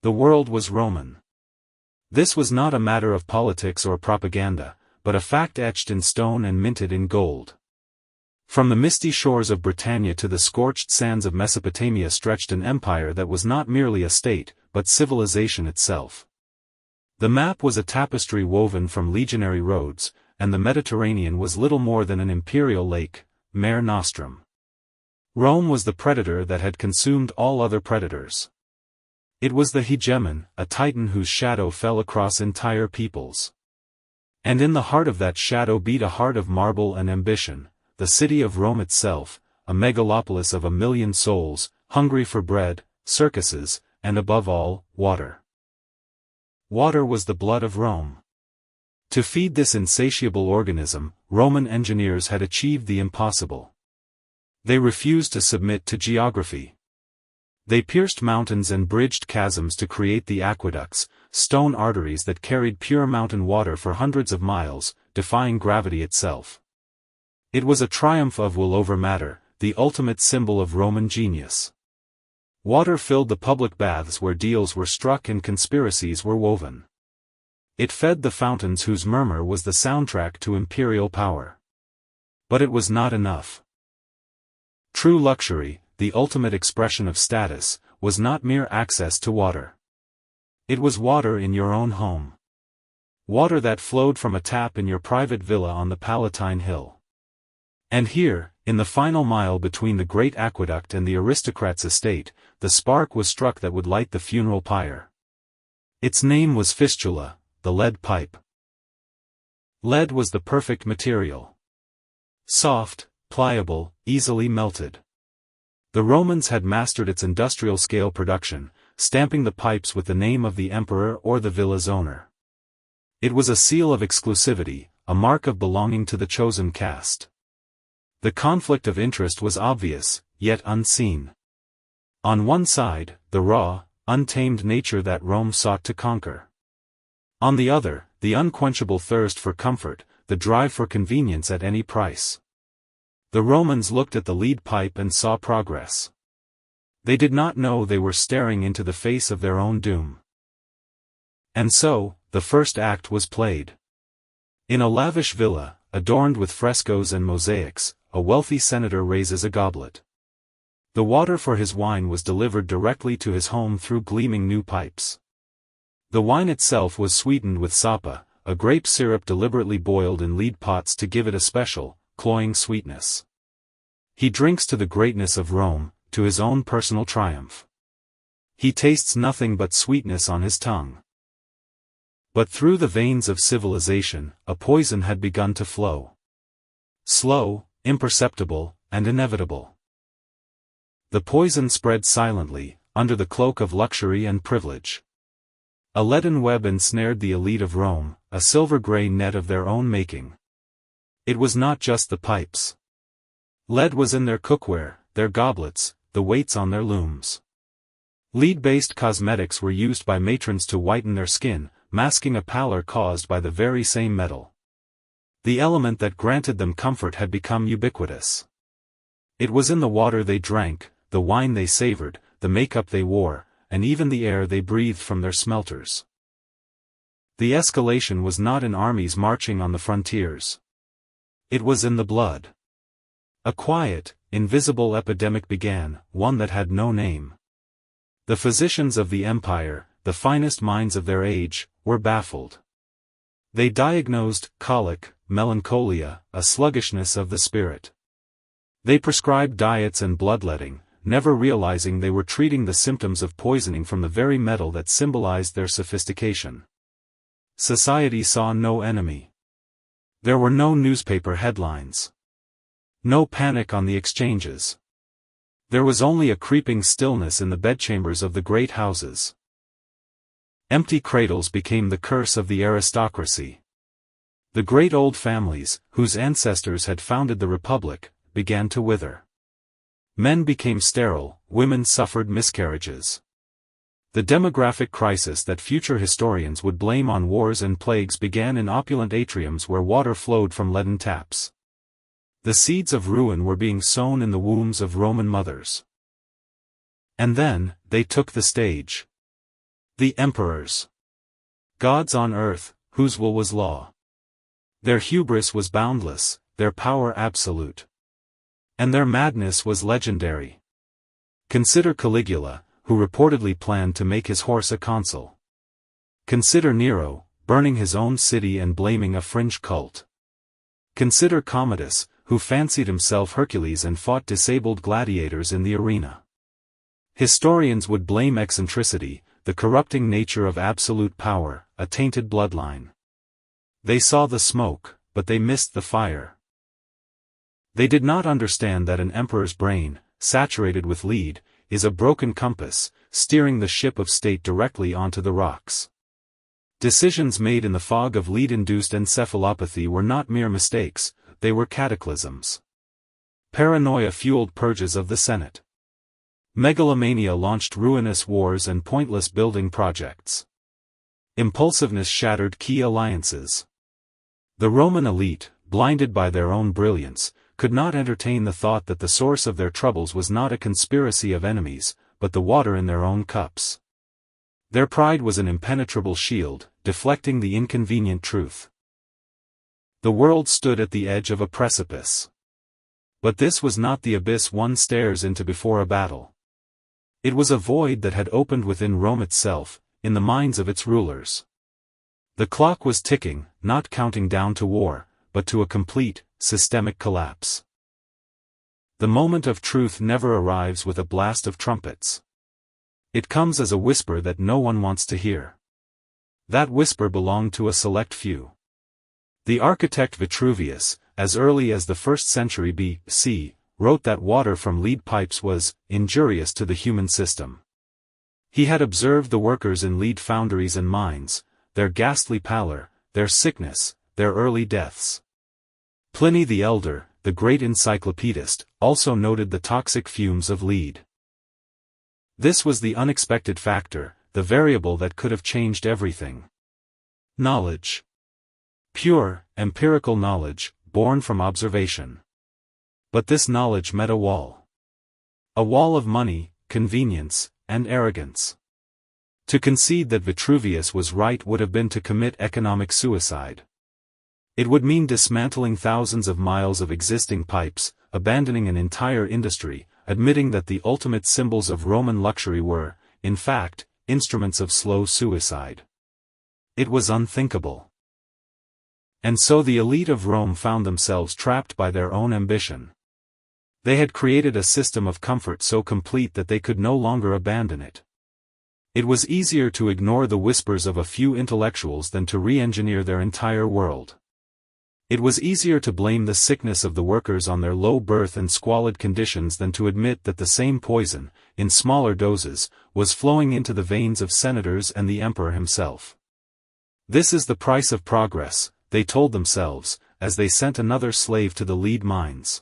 The world was Roman. This was not a matter of politics or propaganda, but a fact etched in stone and minted in gold. From the misty shores of Britannia to the scorched sands of Mesopotamia stretched an empire that was not merely a state, but civilization itself. The map was a tapestry woven from legionary roads, and the Mediterranean was little more than an imperial lake, Mare Nostrum. Rome was the predator that had consumed all other predators. It was the hegemon, a titan whose shadow fell across entire peoples. And in the heart of that shadow beat a heart of marble and ambition, the city of Rome itself, a megalopolis of 1,000,000 souls, hungry for bread, circuses, and above all, water. Water was the blood of Rome. To feed this insatiable organism, Roman engineers had achieved the impossible. They refused to submit to geography. They pierced mountains and bridged chasms to create the aqueducts, stone arteries that carried pure mountain water for hundreds of miles, defying gravity itself. It was a triumph of will over matter, the ultimate symbol of Roman genius. Water filled the public baths where deals were struck and conspiracies were woven. It fed the fountains whose murmur was the soundtrack to imperial power. But it was not enough. True luxury, the ultimate expression of status, was not mere access to water. It was water in your own home. Water that flowed from a tap in your private villa on the Palatine Hill. And here, in the final mile between the great aqueduct and the aristocrat's estate, the spark was struck that would light the funeral pyre. Its name was fistula, the lead pipe. Lead was the perfect material. Soft, pliable, easily melted. The Romans had mastered its industrial-scale production, stamping the pipes with the name of the emperor or the villa's owner. It was a seal of exclusivity, a mark of belonging to the chosen caste. The conflict of interest was obvious, yet unseen. On one side, the raw, untamed nature that Rome sought to conquer. On the other, the unquenchable thirst for comfort, the drive for convenience at any price. The Romans looked at the lead pipe and saw progress. They did not know they were staring into the face of their own doom. And so, the first act was played. In a lavish villa, adorned with frescoes and mosaics, a wealthy senator raises a goblet. The water for his wine was delivered directly to his home through gleaming new pipes. The wine itself was sweetened with sapa, a grape syrup deliberately boiled in lead pots to give it a special, cloying sweetness. He drinks to the greatness of Rome, to his own personal triumph. He tastes nothing but sweetness on his tongue. But through the veins of civilization, a poison had begun to flow. Slow, imperceptible, and inevitable. The poison spread silently, under the cloak of luxury and privilege. A leaden web ensnared the elite of Rome, a silver-gray net of their own making. It was not just the pipes. Lead was in their cookware, their goblets, the weights on their looms. Lead-based cosmetics were used by matrons to whiten their skin, masking a pallor caused by the very same metal. The element that granted them comfort had become ubiquitous. It was in the water they drank, the wine they savored, the makeup they wore, and even the air they breathed from their smelters. The escalation was not in armies marching on the frontiers. It was in the blood. A quiet, invisible epidemic began, one that had no name. The physicians of the empire, the finest minds of their age, were baffled. They diagnosed colic, melancholia, a sluggishness of the spirit. They prescribed diets and bloodletting, never realizing they were treating the symptoms of poisoning from the very metal that symbolized their sophistication. Society saw no enemy. There were no newspaper headlines. No panic on the exchanges. There was only a creeping stillness in the bedchambers of the great houses. Empty cradles became the curse of the aristocracy. The great old families, whose ancestors had founded the Republic, began to wither. Men became sterile, women suffered miscarriages. The demographic crisis that future historians would blame on wars and plagues began in opulent atriums where water flowed from leaden taps. The seeds of ruin were being sown in the wombs of Roman mothers. And then, they took the stage. The emperors. Gods on earth, whose will was law. Their hubris was boundless, their power absolute. And their madness was legendary. Consider Caligula, who reportedly planned to make his horse a consul. Consider Nero, burning his own city and blaming a fringe cult. Consider Commodus, who fancied himself Hercules and fought disabled gladiators in the arena. Historians would blame eccentricity, the corrupting nature of absolute power, a tainted bloodline. They saw the smoke, but they missed the fire. They did not understand that an emperor's brain, saturated with lead, is a broken compass, steering the ship of state directly onto the rocks. Decisions made in the fog of lead-induced encephalopathy were not mere mistakes, they were cataclysms. Paranoia fueled purges of the Senate. Megalomania launched ruinous wars and pointless building projects. Impulsiveness shattered key alliances. The Roman elite, blinded by their own brilliance, could not entertain the thought that the source of their troubles was not a conspiracy of enemies, but the water in their own cups. Their pride was an impenetrable shield, deflecting the inconvenient truth. The world stood at the edge of a precipice. But this was not the abyss one stares into before a battle. It was a void that had opened within Rome itself, in the minds of its rulers. The clock was ticking, not counting down to war, but to a complete, systemic collapse. The moment of truth never arrives with a blast of trumpets. It comes as a whisper that no one wants to hear. That whisper belonged to a select few. The architect Vitruvius, as early as the 1st century B.C., wrote that water from lead pipes was injurious to the human system. He had observed the workers in lead foundries and mines, their ghastly pallor, their sickness, their early deaths. Pliny the Elder, the great encyclopedist, also noted the toxic fumes of lead. This was the unexpected factor, the variable that could have changed everything. Knowledge. Pure, empirical knowledge, born from observation. But this knowledge met a wall. A wall of money, convenience, and arrogance. To concede that Vitruvius was right would have been to commit economic suicide. It would mean dismantling thousands of miles of existing pipes, abandoning an entire industry, admitting that the ultimate symbols of Roman luxury were, in fact, instruments of slow suicide. It was unthinkable. And so the elite of Rome found themselves trapped by their own ambition. They had created a system of comfort so complete that they could no longer abandon it. It was easier to ignore the whispers of a few intellectuals than to re-engineer their entire world. It was easier to blame the sickness of the workers on their low birth and squalid conditions than to admit that the same poison, in smaller doses, was flowing into the veins of senators and the emperor himself. This is the price of progress, they told themselves, as they sent another slave to the lead mines.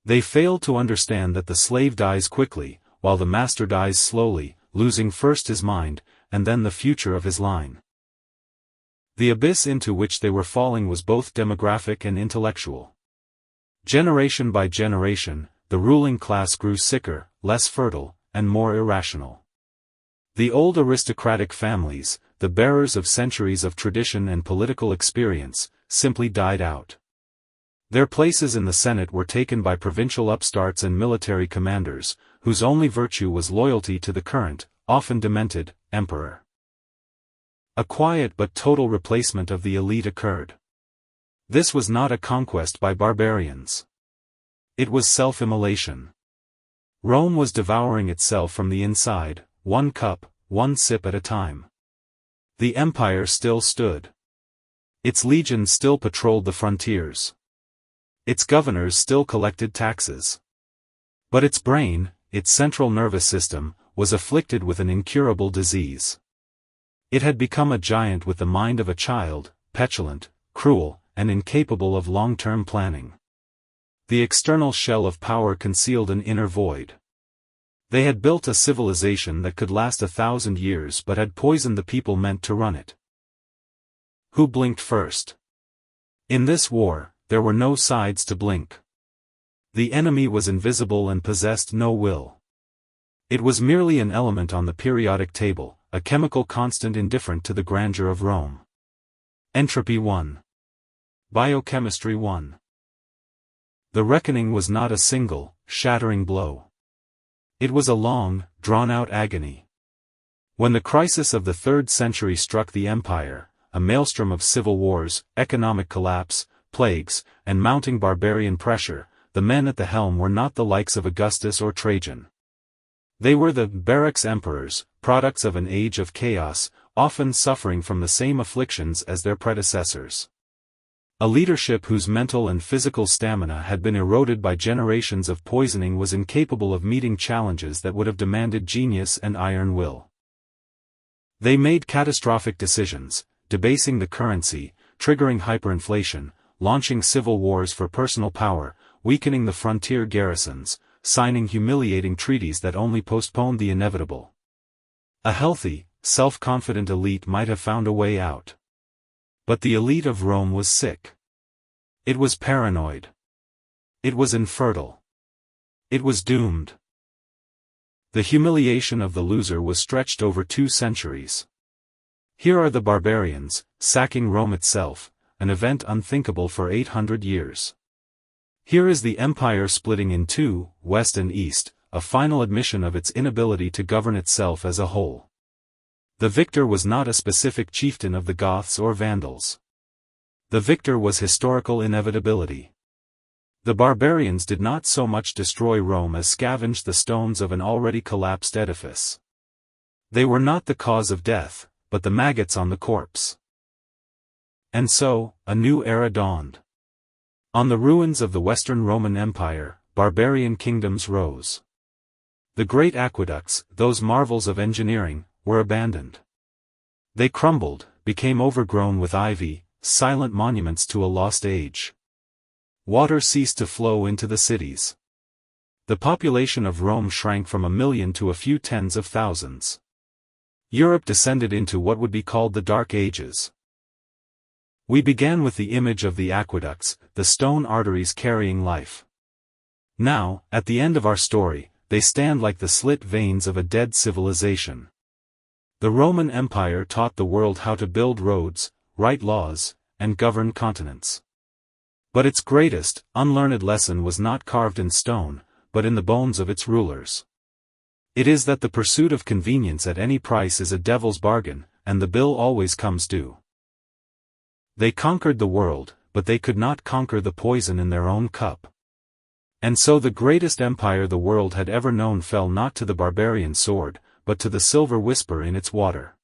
They failed to understand that the slave dies quickly, while the master dies slowly, losing first his mind, and then the future of his line. The abyss into which they were falling was both demographic and intellectual. Generation by generation, the ruling class grew sicker, less fertile, and more irrational. The old aristocratic families, the bearers of centuries of tradition and political experience, simply died out. Their places in the Senate were taken by provincial upstarts and military commanders, whose only virtue was loyalty to the current, often demented, emperor. A quiet but total replacement of the elite occurred. This was not a conquest by barbarians. It was self-immolation. Rome was devouring itself from the inside, one cup, one sip at a time. The empire still stood. Its legions still patrolled the frontiers. Its governors still collected taxes. But its brain, its central nervous system, was afflicted with an incurable disease. It had become a giant with the mind of a child, petulant, cruel, and incapable of long-term planning. The external shell of power concealed an inner void. They had built a civilization that could last 1,000 years but had poisoned the people meant to run it. Who blinked first? In this war, there were no sides to blink. The enemy was invisible and possessed no will. It was merely an element on the periodic table, a chemical constant indifferent to the grandeur of Rome. Entropy 1. Biochemistry 1. The reckoning was not a single, shattering blow. It was a long, drawn-out agony. When the crisis of the 3rd century struck the empire, a maelstrom of civil wars, economic collapse, plagues, and mounting barbarian pressure, the men at the helm were not the likes of Augustus or Trajan. They were the barracks emperors, products of an age of chaos, often suffering from the same afflictions as their predecessors. A leadership whose mental and physical stamina had been eroded by generations of poisoning was incapable of meeting challenges that would have demanded genius and iron will. They made catastrophic decisions, debasing the currency, triggering hyperinflation, launching civil wars for personal power, weakening the frontier garrisons, signing humiliating treaties that only postponed the inevitable. A healthy, self-confident elite might have found a way out. But the elite of Rome was sick. It was paranoid. It was infertile. It was doomed. The humiliation of the loser was stretched over 2 centuries. Here are the barbarians, sacking Rome itself, an event unthinkable for 800 years. Here is the empire splitting in 2, west and east, a final admission of its inability to govern itself as a whole. The victor was not a specific chieftain of the Goths or Vandals. The victor was historical inevitability. The barbarians did not so much destroy Rome as scavenge the stones of an already collapsed edifice. They were not the cause of death, but the maggots on the corpse. And so, a new era dawned. On the ruins of the Western Roman Empire, barbarian kingdoms rose. The great aqueducts, those marvels of engineering, were abandoned. They crumbled, became overgrown with ivy, silent monuments to a lost age. Water ceased to flow into the cities. The population of Rome shrank from 1 million to a few tens of thousands. Europe descended into what would be called the Dark Ages. We began with the image of the aqueducts, the stone arteries carrying life. Now, at the end of our story, they stand like the slit veins of a dead civilization. The Roman Empire taught the world how to build roads, write laws, and govern continents. But its greatest, unlearned lesson was not carved in stone, but in the bones of its rulers. It is that the pursuit of convenience at any price is a devil's bargain, and the bill always comes due. They conquered the world, but they could not conquer the poison in their own cup. And so the greatest empire the world had ever known fell not to the barbarian sword, but to the silver whisper in its water.